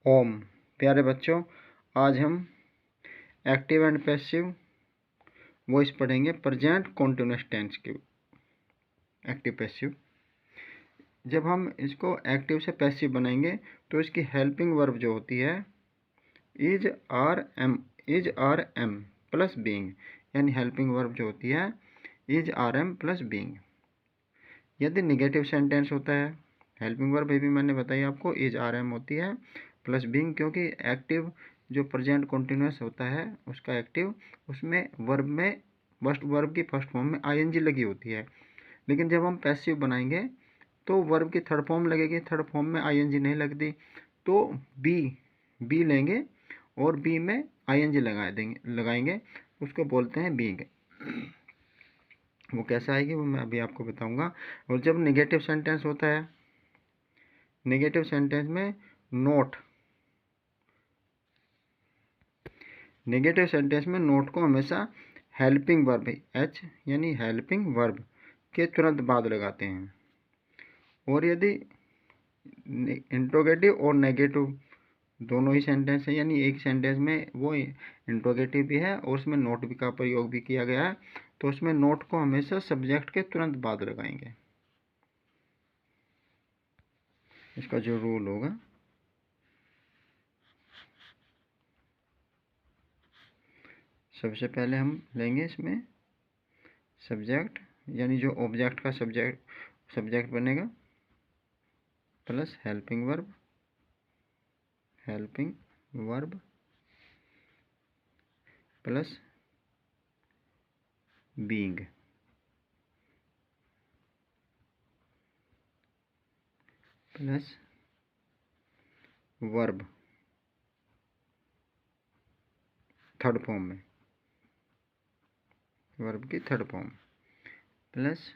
ओम। प्यारे बच्चों, आज हम एक्टिव एंड पैसिव वॉइस पढ़ेंगे। प्रेजेंट कॉन्टिन्यूअस टेंस की एक्टिव पैसिव। जब हम इसको एक्टिव से पैसिव बनाएंगे तो इसकी हेल्पिंग वर्ब जो होती है is are am plus being, यानी हेल्पिंग वर्ब जो होती है is are am plus being. यदि निगेटिव सेंटेंस होता है, हेल्पिंग वर्ब भी मैंने बताई आपको इज आर एम होती है प्लस बीइंग, क्योंकि एक्टिव जो प्रेजेंट कॉन्टिन्यूअस होता है उसका एक्टिव, उसमें वर्ब में वर्ब की फर्स्ट फॉर्म में आईएनजी लगी होती है। लेकिन जब हम पैसिव बनाएंगे तो वर्ब की थर्ड फॉर्म लगेगी, थर्ड फॉर्म में आईएनजी नहीं लगती, तो बी लेंगे और बी में आईएनजी लगाएंगे, उसको बोलते हैं बीइंग। वो कैसे आएगी वो मैं अभी आपको बताऊंगा। और जब नेगेटिव सेंटेंस होता है, नेगेटिव सेंटेंस में नेगेटिव सेंटेंस में नोट को हमेशा हेल्पिंग वर्ब एच यानी हेल्पिंग वर्ब के तुरंत बाद लगाते हैं। और यदि इंट्रोगेटिव और नेगेटिव दोनों ही सेंटेंस है, यानी एक सेंटेंस में वो इंट्रोगेटिव भी है और उसमें नोट भी का प्रयोग भी किया गया है, तो उसमें नोट को हमेशा सब्जेक्ट के तुरंत बाद लगाएंगे। इसका जो रूल होगा, सबसे पहले हम लेंगे इसमें सब्जेक्ट, यानी जो ऑब्जेक्ट का सब्जेक्ट बनेगा plus helping verb plus being plus verb third form में, वर्ब की थर्ड फॉर्म प्लस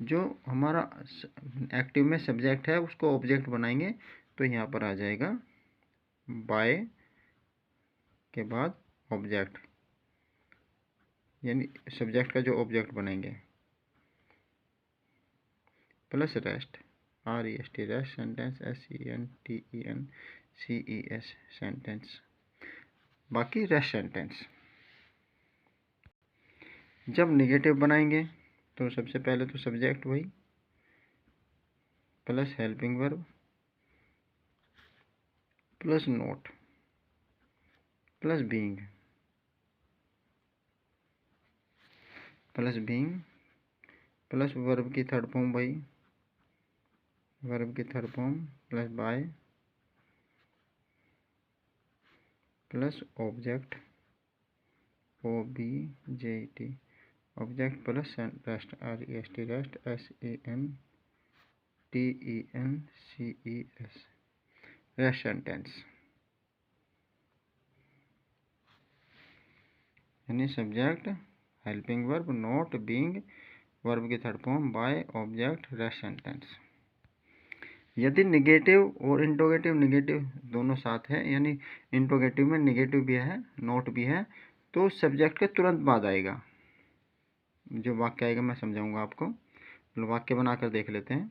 जो हमारा एक्टिव में सब्जेक्ट है उसको ऑब्जेक्ट बनाएंगे, तो यहाँ पर आ जाएगा बाय के बाद ऑब्जेक्ट, यानी सब्जेक्ट का जो ऑब्जेक्ट बनाएंगे plus rest REST rest sentence SENTENCES sentence, बाकी रेस्ट सेंटेंस। जब नेगेटिव बनाएंगे तो सबसे पहले तो सब्जेक्ट वही plus helping verb plus not plus being plus verb की थर्ड फॉर्म वही वर्ब की third form plus by plus object OBJET object plus rest REST rest SENTENCES rest sentence, यानी subject helping verb not being verb की third form by object rest sentence. यदि negative और interrogative negative दोनों साथ है, यानी interrogative में negative भी है नोट भी है, तो सब्जेक्ट के तुरंत बाद आएगा जो वाक्य आएगा, मैं समझाऊंगा आपको। तो वाक्य बनाकर देख लेते हैं।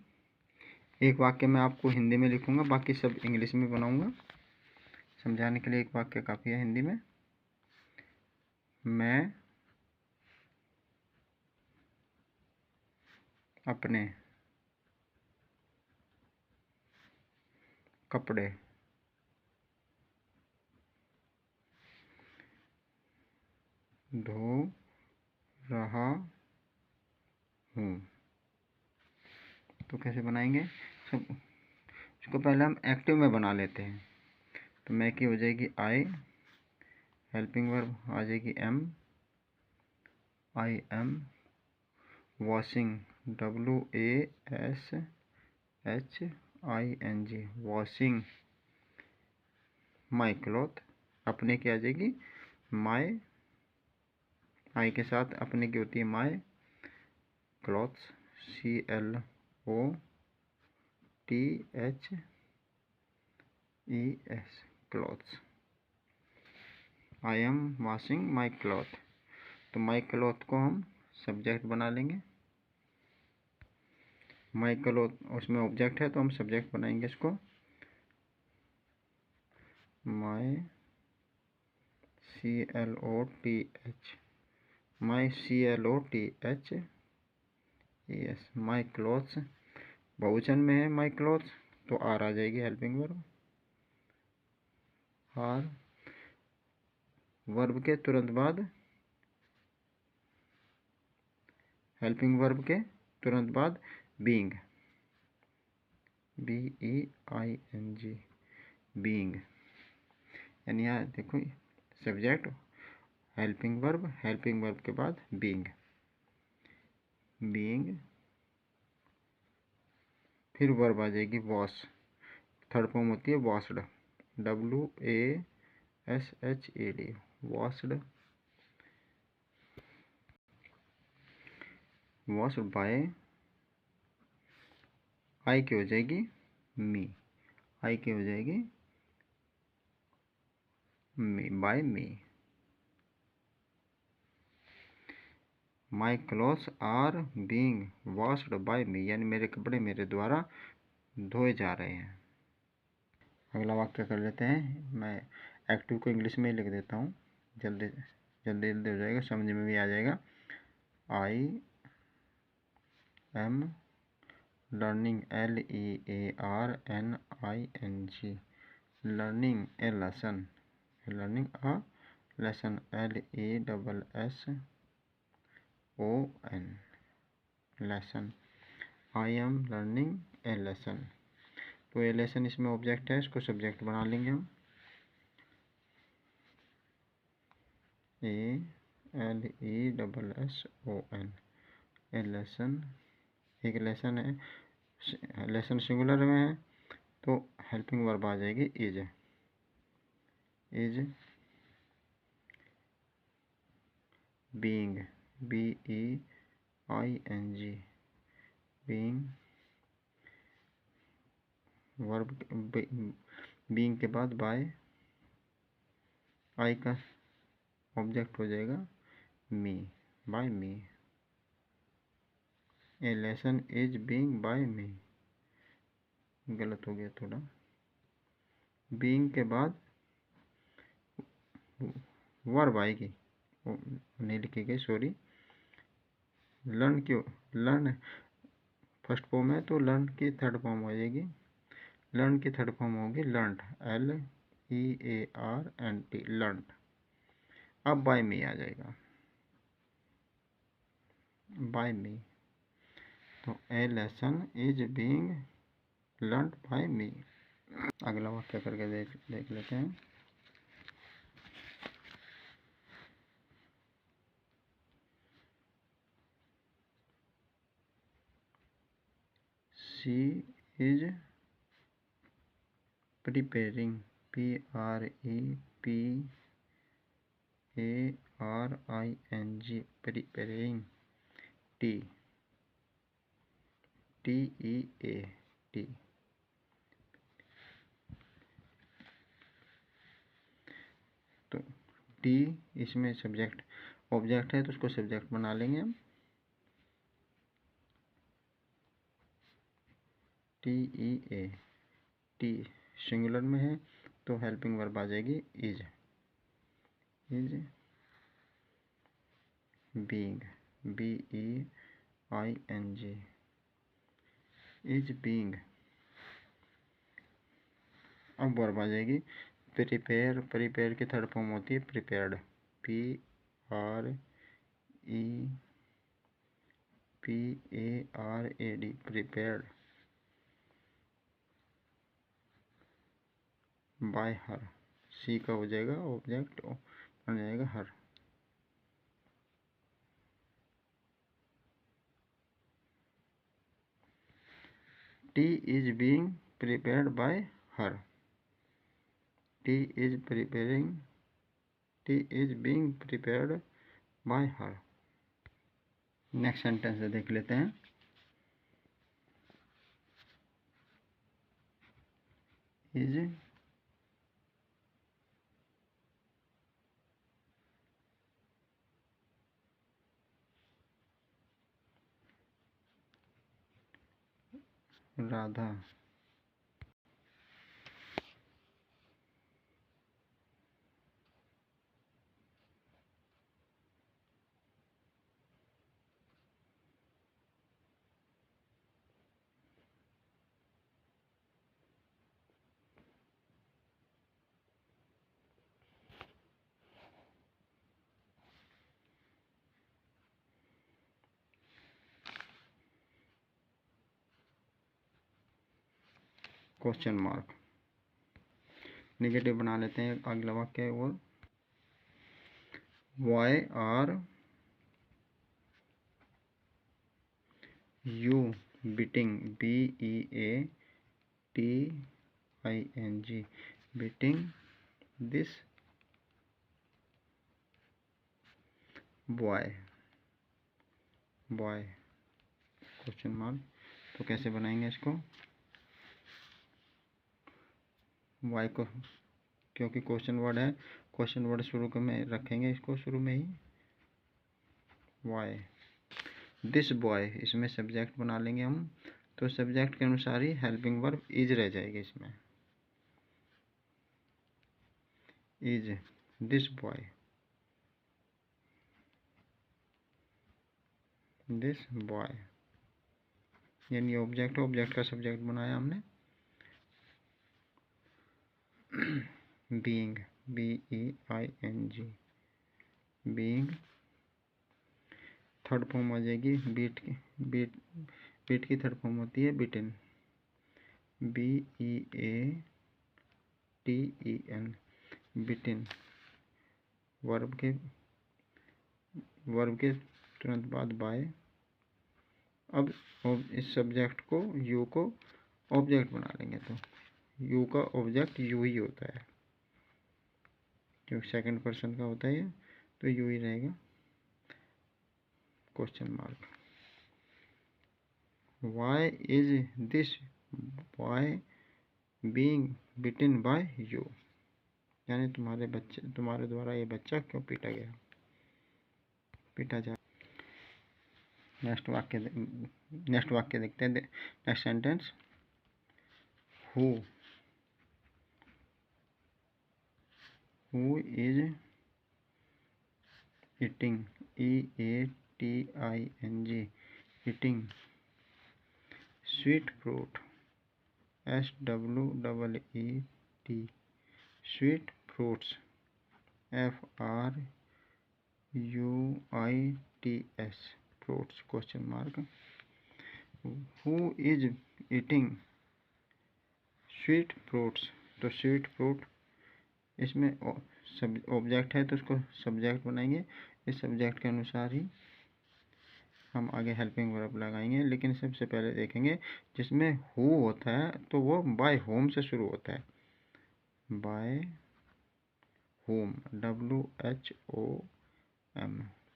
एक वाक्य मैं आपको हिंदी में लिखूंगा, बाकी सब इंग्लिश में बनाऊंगा। समझाने के लिए एक वाक्य काफ़ी है हिंदी में। मैं अपने कपड़े धो रहा हूँ। तो कैसे बनाएंगे, सब इसको पहले हम एक्टिव में बना लेते हैं। तो मैं की हो जाएगी आई, हेल्पिंग वर्ब आ जाएगी am, I am washing WASHING washing my cloth, अपने की आ जाएगी माई, आई के साथ अपने की होती है माई clothes CLOTHES clothes, I am washing my cloth. तो माई क्लॉथ को हम सब्जेक्ट बना लेंगे, माई क्लॉथ उसमें ऑब्जेक्ट है तो हम सब्जेक्ट बनाएंगे इसको माई CLOTH, माई CLOTH यस, माई क्लॉथ्स बहुवचन में है, माई क्लॉथ्स तो आर आ जाएगी हेल्पिंग वर्ब। आर वर्ब के तुरंत बाद, हेल्पिंग वर्ब के तुरंत बाद बीइंग, BEING, बीइंग, यानी यहाँ देखो सब्जेक्ट हेल्पिंग वर्ब के बाद बीइंग, बीइंग, फिर वर्ब आ जाएगी वॉश, थर्ड फॉर्म होती है washed, WASHED, washed, washed by, I की हो जाएगी मी, आई की हो जाएगी me, by me. My clothes are being washed by me, यानी मेरे कपड़े मेरे द्वारा धोए जा रहे हैं। अगला वाक्य कर लेते हैं। मैं एक्टिव को इंग्लिश में ही लिख देता हूँ, जल्दी जल्दी जल्दी हो जाएगा, समझ में भी आ जाएगा। I am learning, LEARNING, learning A lesson, learning a lesson, LESSON, lesson. I am learning A lesson, तो ये लेसन इसमें ऑब्जेक्ट है, इसको सब्जेक्ट बना लेंगे हम, ALESSON, ए लेसन, एक लेसन है, लेसन सिंगुलर में है तो हेल्पिंग वर्ब आ जाएगी is, being, BEING, being, verb being के बाद बाय, आई का ऑब्जेक्ट हो जाएगा me, by me, a lesson is being by me, गलत हो गया थोड़ा, बीइंग के बाद वर्ब आएगी, नहीं लिखी गई, सॉरी, लर्न क्यों, लर्न फर्स्ट फॉर्म है तो लर्न की थर्ड फॉर्म हो जाएगी, लर्न की थर्ड फॉर्म होगी लर्नड, LEARNT, लर्नड। अब बाय मी आ जाएगा, बाय मी, तो a lesson is being learned by me. अगला वाक्य करके देख लेते हैं। She is preparing, PREPARING, preparing, TEAT, तो टी इसमें सब्जेक्ट ऑब्जेक्ट है तो उसको सब्जेक्ट बना लेंगे हम, TEA, टी सिंगुलर में है तो हेल्पिंग वर्ब आ जाएगी is, being, BEING, is being. अब वर्ब आ जाएगी प्रिपेयर, प्रिपेयर की थर्ड फॉर्म होती है prepared, PREPARAD, prepared, by her, she का हो जाएगा ऑब्जेक्ट, बन जाएगा her, tea is being prepared by her, tea is preparing, tea is being prepared by her. Next sentence देख लेते हैं। Is Radha question mark. Negative बना लेते हैं अगला वाक्य और why are you beating BEATING beating this boy question mark. तो कैसे बनाएंगे इसको, वाई को, क्योंकि क्वेश्चन वर्ड है, क्वेश्चन वर्ड शुरू में रखेंगे इसको, शुरू में ही वाई। दिस बॉय, इसमें सब्जेक्ट बना लेंगे हम, तो सब्जेक्ट के अनुसार ही हेल्पिंग वर्ब इज रह जाएगी इसमें, इज दिस बॉय, यानी ऑब्जेक्ट, ऑब्जेक्ट का सब्जेक्ट बनाया हमने। Being BEING, being third form आ जाएगी, बीट की थर्ड फॉर्म होती है बिटेन, BEATEN, बिटेन। वर्ब के तुरंत बाद बाय। अब इस सब्जेक्ट को, यू को ऑब्जेक्ट बना लेंगे, तो यू का ऑब्जेक्ट यू ही होता है, क्योंकि सेकंड पर्सन का होता है, तो यू ही रहेगा। Question mark. Why is this boy being beaten by you, यानी तुम्हारे द्वारा ये बच्चा क्यों पीटा जा। नेक्स्ट वाक्य देखते हैं। Next sentence, who is eating EATING, eating sweet fruit SWEET, sweet fruits FRUITS, fruits. Question mark. Who is eating sweet fruits, तो स्वीट फ्रूट इसमें ऑब्जेक्ट है, तो उसको सब्जेक्ट बनाएंगे, इस सब्जेक्ट के अनुसार ही हम आगे हेल्पिंग वर्ब लगाएंगे। लेकिन सबसे पहले देखेंगे जिसमें हु होता है तो वो बाय होम से शुरू होता है, by whom, WHOM,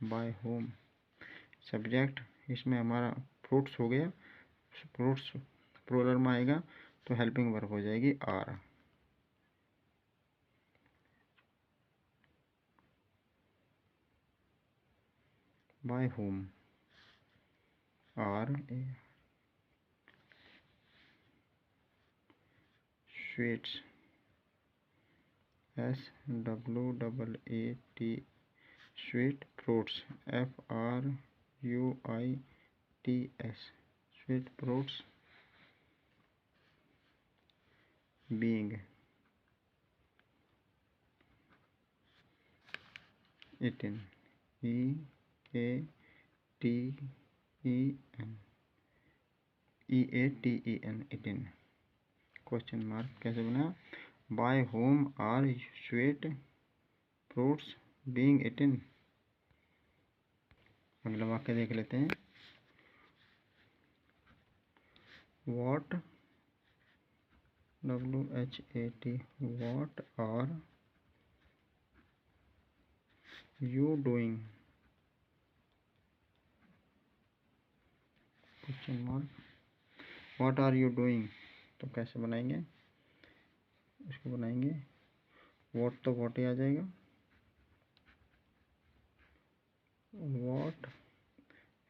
by whom. Subject इसमें हमारा फ्रूट्स हो गया, फ्रूट्स प्लूरल में आएगा तो हेल्पिंग वर्ब हो जाएगी are, by whom, are sweets SWEET, sweet fruits FRUITS, sweet fruits. Being eaten EATEN, eaten। Question mark. कैसे बना, by whom are sweet fruits being eaten. अगला वाक्य देख लेते हैं। What WHAT, what are you doing, question mark. What are you doing, तो कैसे बनाएंगे इसको, बनाएंगे व्हाट, तो व्हाट ही आ जाएगा, व्हाट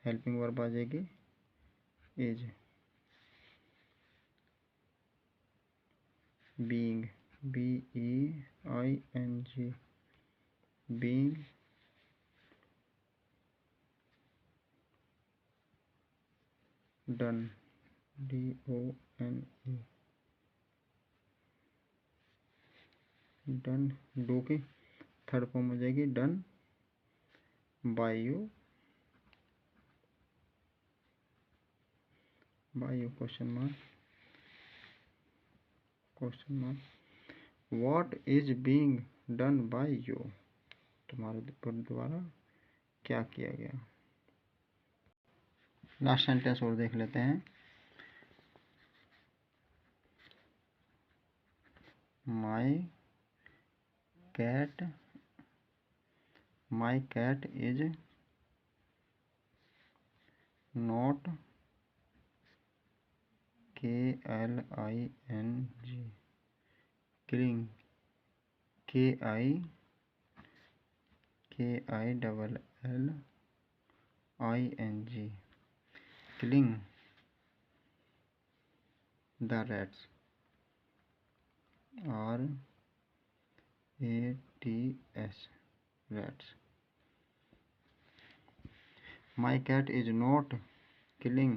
हेल्पिंग वर्ब आ जाएगी is, being BEING, being done DONE, done. Do की थर्ड फॉर्म हो जाएगी done by you, question mark. Question mark. What is being done by you, तुम्हारे द्वारा क्या किया गया। लास्ट सेंटेंस और देख लेते हैं। My cat is not KLING killing KILLING killing the rats RATS rats। My cat is not killing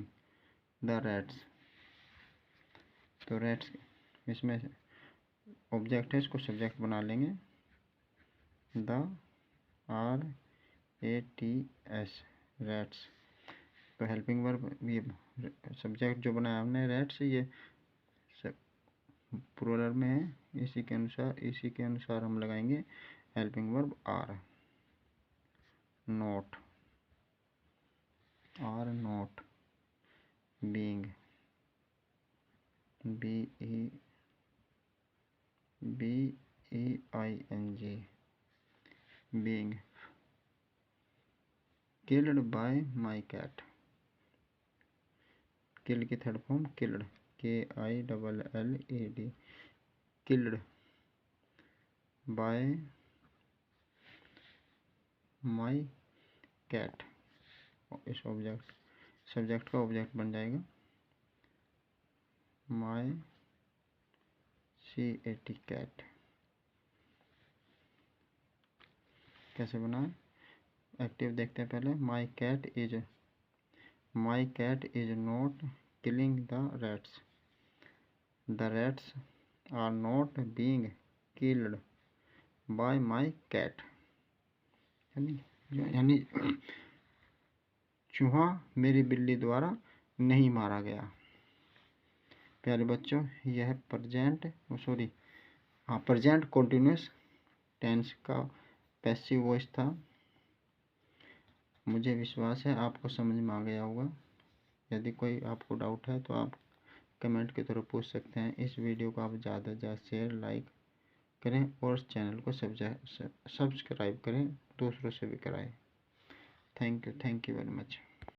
the rats। तो rats इसमें ऑब्जेक्ट है, इसको सब्जेक्ट बना लेंगे। The RATS rats। तो हेल्पिंग वर्ब, ये सब्जेक्ट जो बनाया हमने rats, ये प्लूरल में है, इसी के अनुसार हम लगाएंगे helping verb are. Not being BEING being killed by my cat. Kill की third form killed KILLED killed by my cat. इस सब्जेक्ट का ऑब्जेक्ट बन जाएगा माई CAT कैट। कैसे बनाए एक्टिव देखते हैं पहले। My cat is not killing the rats. The rats are not being killed by my cat. यानी चूहा मेरी बिल्ली द्वारा नहीं मारा गया। प्यारे बच्चों, यह प्रेजेंट कॉन्टिन्यूस टेंस का पैसिव वॉइस था। मुझे विश्वास है आपको समझ में आ गया होगा। यदि कोई आपको डाउट है तो आप कमेंट के थ्रू पूछ सकते हैं। इस वीडियो को आप ज़्यादा से ज़्यादा शेयर लाइक करें और चैनल को सब्सक्राइब करें, दूसरों से भी कराएं। Thank you very much.